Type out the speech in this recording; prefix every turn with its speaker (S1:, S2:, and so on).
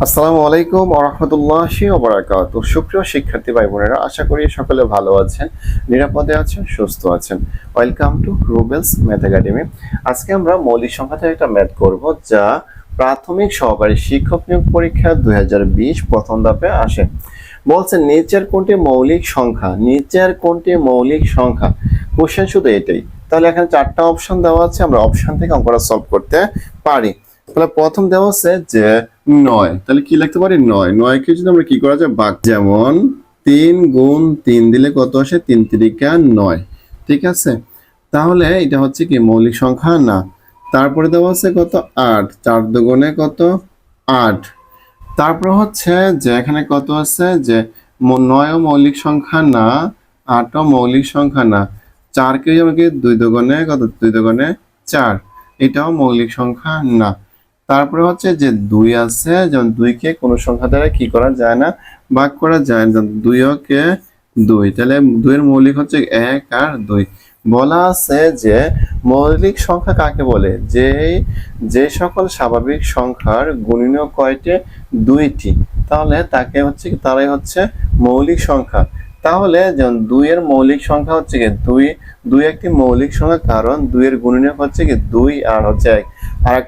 S1: আসসালামু আলাইকুম ওয়া রাহমাতুল্লাহি ওয়া বারাকাতুহু। সুপ্রিয় শিক্ষার্থী ভাই বোনেরা, আশা করি সকলে ভালো আছেন, নিরাপদে আছেন, সুস্থ আছেন। Welcome to রুবেলস math academy. আজকে আমরা মৌলিক সংখ্যা থেকে একটা ম্যাথ করব, যা প্রাথমিক সহকারী শিক্ষক নিয়োগ পরীক্ষা 2020 প্রথম ধাপে আসে। বলছে নিচের কোনটি মৌলিক সংখ্যা, নিচের কোনটি মৌলিক সংখ্যা। কোশ্চেন শুধু এটাই। তাহলে এখানে চারটা অপশন দেওয়া আছে, আমরা অপশন থেকে অঙ্কটা সলভ করতে পারি। তাহলে প্রথম দেওয়া আছে যে 9, তাহলে কি লিখতে পারি 9, 9 কে যদি আমরা কি করা যায় ভাগ, যেমন 3 গুণ 3 দিলে কত আসে, 3 তিরিকা 9। ঠিক আছে, তাহলে এটা হচ্ছে কি মৌলিক সংখ্যা না। তারপরে দেওয়া আছে কত 8, 4 দুগুণে কত 8। তারপর হচ্ছে যে এখানে কত আছে যে 9 ও মৌলিক সংখ্যা না, 8 ও মৌলিক সংখ্যা না। 4 কে আমাকে 2 দুগুণে কত, 2 দুগুণে 4, এটাও মৌলিক সংখ্যা না। তারপরে হচ্ছে যে 2 আছে, যেমন 2 কে কোনো সংখ্যা দ্বারা কি করা যায় না, ভাগ করা যায় না। 2 কে 2, তাহলে 2 এর মৌলিক হচ্ছে 1 আর 2। বলা আছে যে মৌলিক সংখ্যা কাকে বলে, যে যে সকল স্বাভাবিক সংখ্যার গুণনীয়ক কয়টি, 2টি, তাহলে তাকে হচ্ছে কি, তারাই হচ্ছে মৌলিক সংখ্যা। তাহলে যেমন 2 এর মৌলিক সংখ্যা হচ্ছে কি 2, 2 একটি মৌলিক সংখ্যা, কারণ 2 এর গুণনীয়ক হচ্ছে কি 2 আর হচ্ছে 1। আর